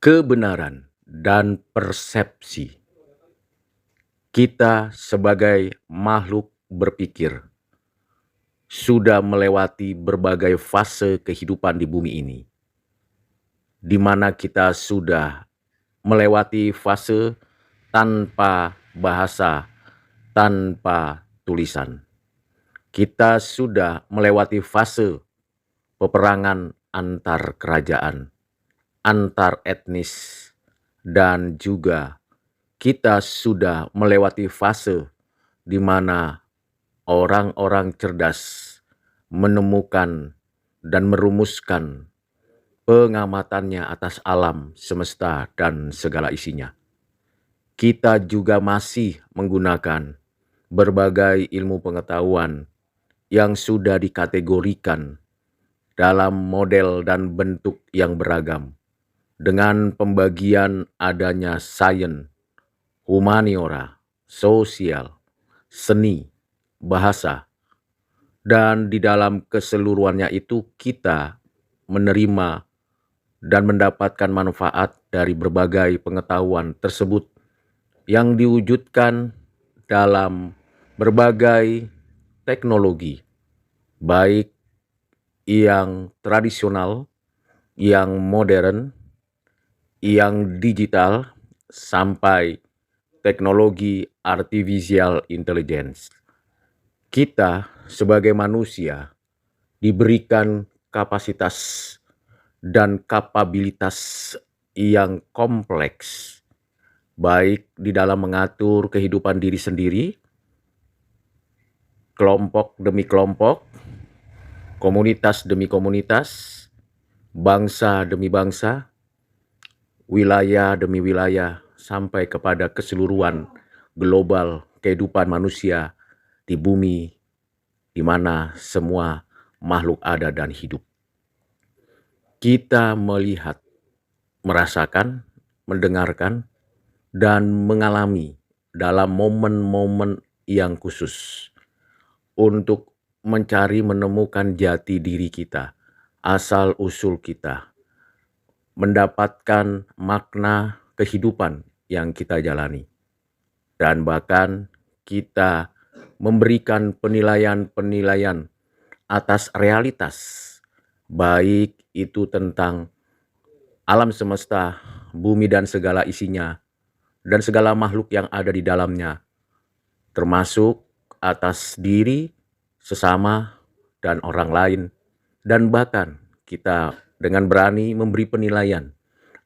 Kebenaran dan persepsi. Kita sebagai makhluk berpikir sudah melewati berbagai fase kehidupan di bumi ini, di mana kita sudah melewati fase tanpa bahasa, tanpa tulisan. Kita sudah melewati fase peperangan antar kerajaan, antar etnis, dan juga kita sudah melewati fase di mana orang-orang cerdas menemukan dan merumuskan pengamatannya atas alam semesta dan segala isinya. Kita juga masih menggunakan berbagai ilmu pengetahuan yang sudah dikategorikan dalam model dan bentuk yang beragam, dengan pembagian adanya sains, humaniora, sosial, seni, bahasa, dan di dalam keseluruhannya itu kita menerima dan mendapatkan manfaat dari berbagai pengetahuan tersebut yang diwujudkan dalam berbagai teknologi, baik yang tradisional, yang modern, yang digital, sampai teknologi artificial intelligence. Kita sebagai manusia diberikan kapasitas dan kapabilitas yang kompleks, baik di dalam mengatur kehidupan diri sendiri, kelompok demi kelompok, komunitas demi komunitas, bangsa demi bangsa, wilayah demi wilayah, sampai kepada keseluruhan global kehidupan manusia di bumi, di mana semua makhluk ada dan hidup. Kita melihat, merasakan, mendengarkan, dan mengalami dalam momen-momen yang khusus untuk mencari menemukan jati diri kita, asal-usul kita, mendapatkan makna kehidupan yang kita jalani. Dan bahkan kita memberikan penilaian-penilaian atas realitas, baik itu tentang alam semesta, bumi dan segala isinya, dan segala makhluk yang ada di dalamnya, termasuk atas diri, sesama, dan orang lain. Dan bahkan kita dengan berani memberi penilaian,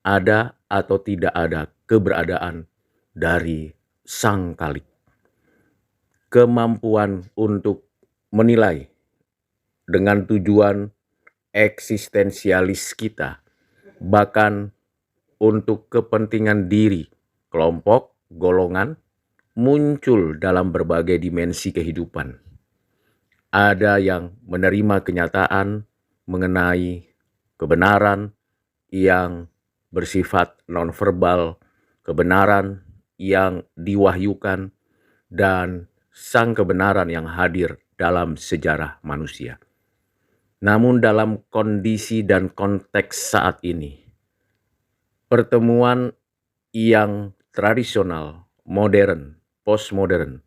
ada atau tidak ada keberadaan dari Sang Khalik. Kemampuan untuk menilai dengan tujuan eksistensialis kita, bahkan untuk kepentingan diri, kelompok, golongan, muncul dalam berbagai dimensi kehidupan. Ada yang menerima kenyataan mengenai kebenaran yang bersifat nonverbal, kebenaran yang diwahyukan, dan sang kebenaran yang hadir dalam sejarah manusia. Namun dalam kondisi dan konteks saat ini, pertemuan yang tradisional, modern, postmodern,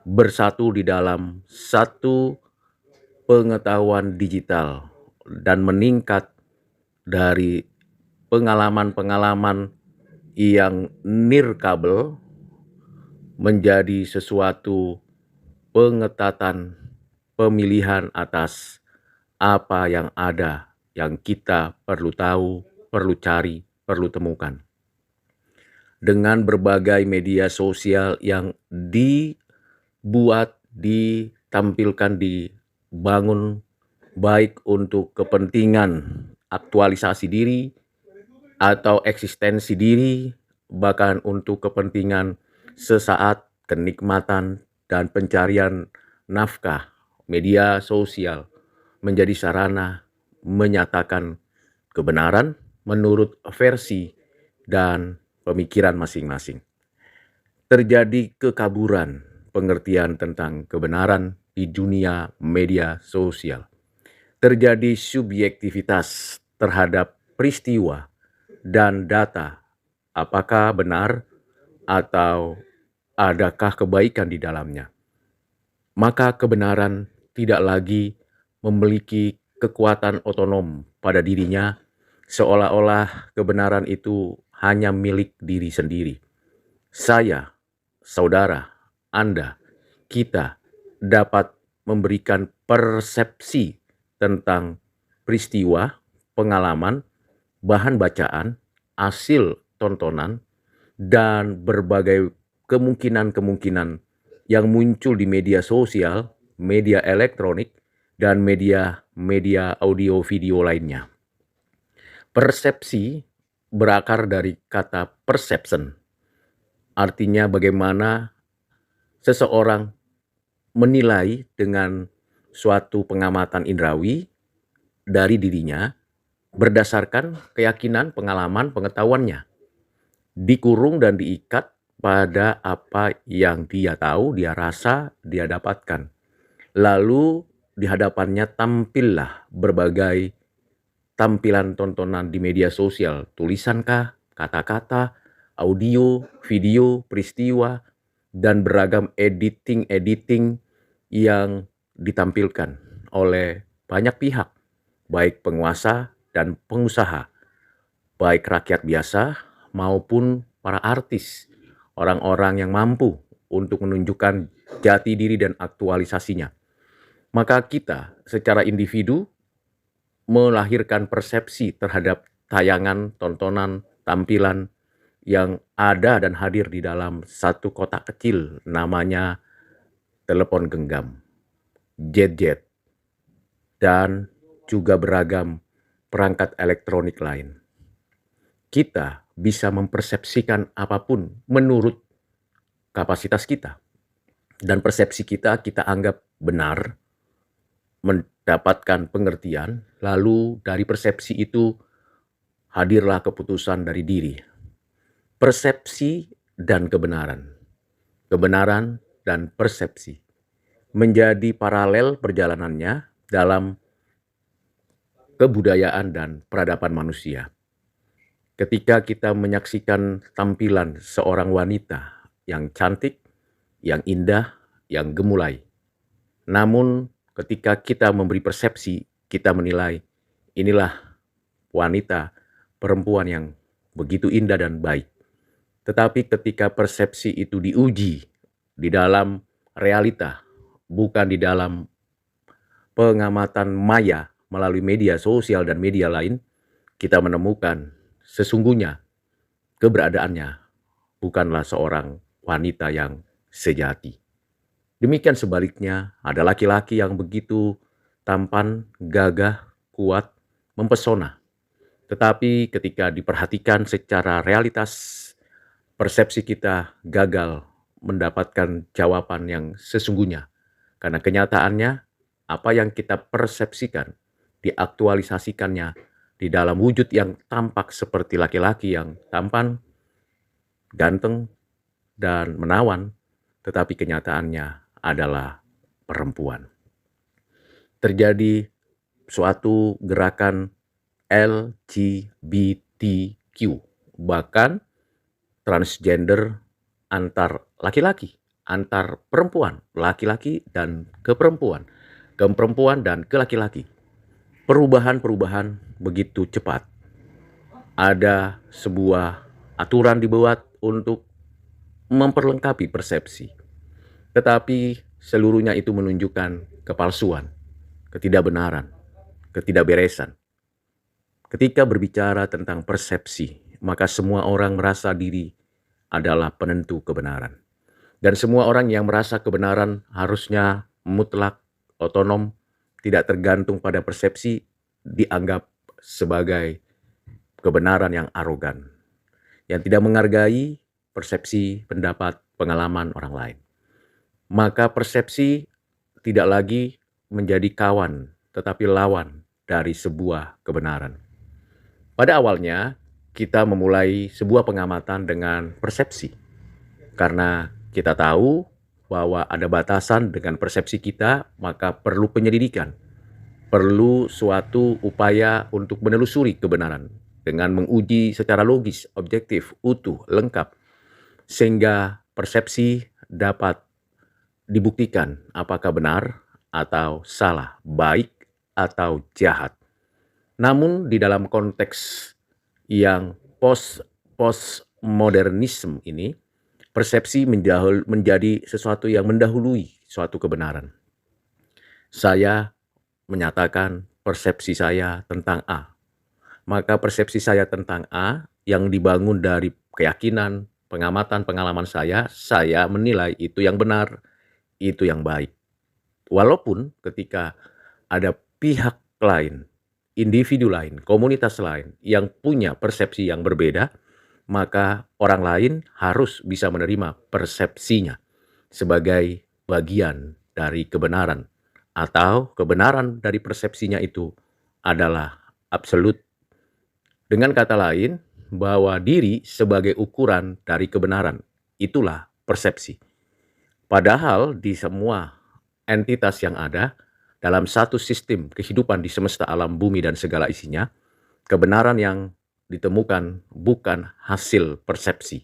bersatu di dalam satu pengetahuan digital dan meningkat dari pengalaman-pengalaman yang nirkabel menjadi sesuatu pengetatan pemilihan atas apa yang ada, yang kita perlu tahu, perlu cari, perlu temukan. Dengan berbagai media sosial yang dibuat, ditampilkan, dibangun, baik untuk kepentingan aktualisasi diri atau eksistensi diri, bahkan untuk kepentingan sesaat, kenikmatan, dan pencarian nafkah. Media sosial menjadi sarana menyatakan kebenaran menurut versi dan pemikiran masing-masing. Terjadi kekaburan pengertian tentang kebenaran di dunia media sosial. Terjadi subjektivitas terhadap peristiwa dan data, apakah benar atau adakah kebaikan di dalamnya. Maka kebenaran tidak lagi memiliki kekuatan otonom pada dirinya, seolah-olah kebenaran itu hanya milik diri sendiri. Saya, saudara, Anda, kita dapat memberikan persepsi tentang peristiwa, pengalaman, bahan bacaan, hasil tontonan, dan berbagai kemungkinan-kemungkinan yang muncul di media sosial, media elektronik, dan media audio video lainnya. Persepsi berakar dari kata perception, artinya bagaimana seseorang menilai dengan suatu pengamatan indrawi dari dirinya berdasarkan keyakinan, pengalaman, pengetahuannya, dikurung dan diikat pada apa yang dia tahu, dia rasa, dia dapatkan. Lalu di hadapannya tampillah berbagai tampilan tontonan di media sosial, tulisankah, kata-kata, audio, video, peristiwa, dan beragam editing yang ditampilkan oleh banyak pihak, baik penguasa dan pengusaha, baik rakyat biasa maupun para artis, orang-orang yang mampu untuk menunjukkan jati diri dan aktualisasinya. Maka kita secara individu melahirkan persepsi terhadap tayangan, tontonan, tampilan yang ada dan hadir di dalam satu kotak kecil namanya telepon genggam, gadget, dan juga beragam perangkat elektronik lain. Kita bisa mempersepsikan apapun menurut kapasitas kita. Dan persepsi kita anggap benar, mendapatkan pengertian, lalu dari persepsi itu hadirlah keputusan dari diri. Persepsi dan kebenaran. Kebenaran dan persepsi menjadi paralel perjalanannya dalam kebudayaan dan peradaban manusia. Ketika kita menyaksikan tampilan seorang wanita yang cantik, yang indah, yang gemulai. Namun ketika kita memberi persepsi, kita menilai inilah wanita, perempuan yang begitu indah dan baik. Tetapi ketika persepsi itu diuji di dalam realita, bukan di dalam pengamatan maya melalui media sosial dan media lain, kita menemukan sesungguhnya keberadaannya bukanlah seorang wanita yang sejati. Demikian sebaliknya, ada laki-laki yang begitu tampan, gagah, kuat, mempesona. Tetapi ketika diperhatikan secara realitas, persepsi kita gagal mendapatkan jawaban yang sesungguhnya. Karena kenyataannya, apa yang kita persepsikan, diaktualisasikannya di dalam wujud yang tampak seperti laki-laki yang tampan, ganteng, dan menawan, tetapi kenyataannya adalah perempuan. Terjadi suatu gerakan LGBTQ, bahkan transgender antar laki-laki, antar perempuan, laki-laki dan keperempuan dan ke laki-laki. Perubahan-perubahan begitu cepat. Ada sebuah aturan dibuat untuk memperlengkapi persepsi. Tetapi seluruhnya itu menunjukkan kepalsuan, ketidakbenaran, ketidakberesan. Ketika berbicara tentang persepsi, maka semua orang merasa diri adalah penentu kebenaran. Dan semua orang yang merasa kebenaran harusnya mutlak, otonom, tidak tergantung pada persepsi, dianggap sebagai kebenaran yang arogan, yang tidak menghargai persepsi, pendapat, pengalaman orang lain. Maka persepsi tidak lagi menjadi kawan, tetapi lawan dari sebuah kebenaran. Pada awalnya, kita memulai sebuah pengamatan dengan persepsi. Karena kita tahu bahwa ada batasan dengan persepsi kita, maka perlu penyelidikan. Perlu suatu upaya untuk menelusuri kebenaran. dengan menguji secara logis, objektif, utuh, lengkap, sehingga persepsi dapat dibuktikan apakah benar atau salah, baik atau jahat. Namun di dalam konteks yang postmodernisme ini, persepsi menjadi sesuatu yang mendahului suatu kebenaran. Saya menyatakan persepsi saya tentang A. Maka persepsi saya tentang A yang dibangun dari keyakinan, pengamatan, pengalaman saya menilai itu yang benar, itu yang baik. Walaupun ketika ada pihak lain, individu lain, komunitas lain yang punya persepsi yang berbeda, maka orang lain harus bisa menerima persepsinya sebagai bagian dari kebenaran, atau kebenaran dari persepsinya itu adalah absolut. Dengan kata lain, bahwa diri sebagai ukuran dari kebenaran, itulah persepsi. Padahal di semua entitas yang ada, dalam satu sistem kehidupan di semesta alam bumi dan segala isinya, kebenaran yang ditemukan bukan hasil persepsi,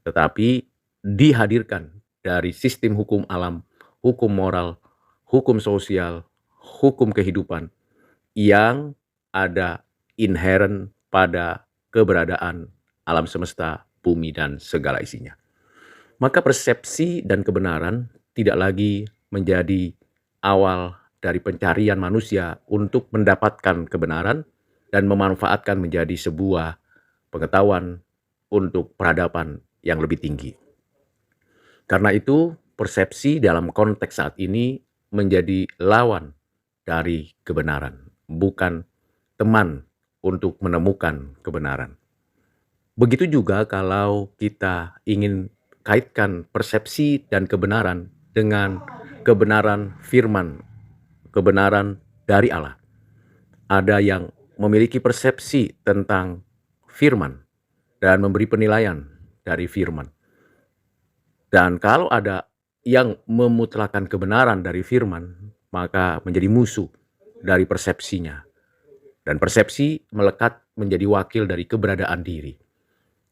tetapi dihadirkan dari sistem hukum alam, hukum moral, hukum sosial, hukum kehidupan yang ada inherent pada keberadaan alam semesta, bumi, dan segala isinya. Maka persepsi dan kebenaran tidak lagi menjadi awal dari pencarian manusia untuk mendapatkan kebenaran dan memanfaatkan menjadi sebuah pengetahuan untuk peradaban yang lebih tinggi. Karena itu, persepsi dalam konteks saat ini menjadi lawan dari kebenaran, bukan teman untuk menemukan kebenaran. Begitu juga kalau kita ingin kaitkan persepsi dan kebenaran dengan kebenaran firman, kebenaran dari Allah. Ada yang memiliki persepsi tentang firman dan memberi penilaian dari firman. Dan kalau ada yang memutlakan kebenaran dari firman, maka menjadi musuh dari persepsinya. Dan persepsi melekat menjadi wakil dari keberadaan diri.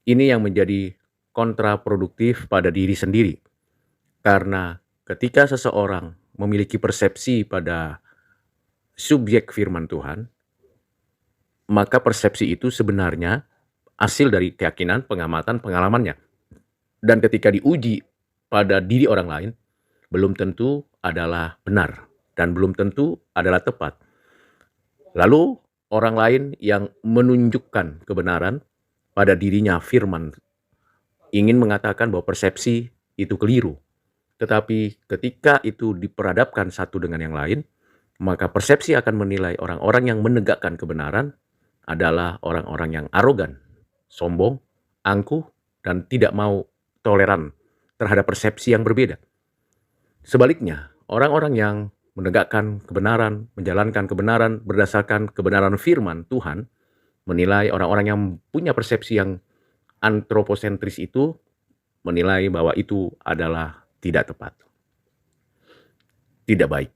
Ini yang menjadi kontraproduktif pada diri sendiri. Karena ketika seseorang memiliki persepsi pada subjek firman Tuhan, maka persepsi itu sebenarnya hasil dari keyakinan, pengamatan, pengalamannya. Dan ketika diuji pada diri orang lain, belum tentu adalah benar dan belum tentu adalah tepat. Lalu orang lain yang menunjukkan kebenaran pada dirinya firman ingin mengatakan bahwa persepsi itu keliru. Tetapi ketika itu diperadabkan satu dengan yang lain, maka persepsi akan menilai orang-orang yang menegakkan kebenaran adalah orang-orang yang arogan, sombong, angkuh, dan tidak mau toleran terhadap persepsi yang berbeda. Sebaliknya, orang-orang yang menegakkan kebenaran, menjalankan kebenaran berdasarkan kebenaran firman Tuhan, menilai orang-orang yang punya persepsi yang antroposentris itu, menilai bahwa itu adalah tidak tepat, tidak baik.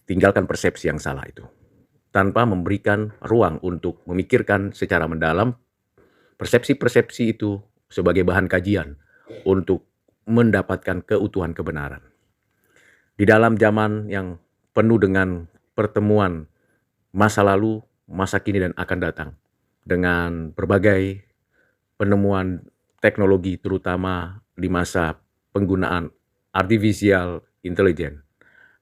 Tinggalkan persepsi yang salah itu, tanpa memberikan ruang untuk memikirkan secara mendalam persepsi-persepsi itu sebagai bahan kajian untuk mendapatkan keutuhan kebenaran. Di dalam zaman yang penuh dengan pertemuan masa lalu, masa kini, dan akan datang, dengan berbagai penemuan teknologi, terutama di masa penggunaan artificial intelligence,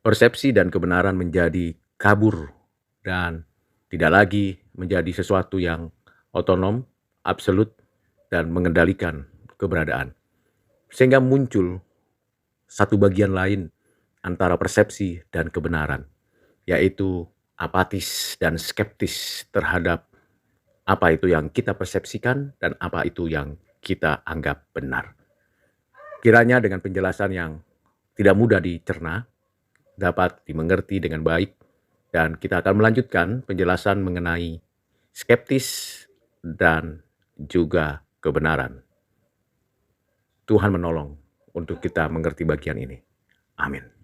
persepsi dan kebenaran menjadi kabur dan tidak lagi menjadi sesuatu yang otonom, absolut, dan mengendalikan keberadaan. Sehingga muncul satu bagian lain antara persepsi dan kebenaran, yaitu apatis dan skeptis terhadap apa itu yang kita persepsikan dan apa itu yang kita anggap benar. Kiranya dengan penjelasan yang tidak mudah dicerna, dapat dimengerti dengan baik, dan kita akan melanjutkan penjelasan mengenai skeptis dan juga kebenaran. Tuhan menolong untuk kita mengerti bagian ini. Amin.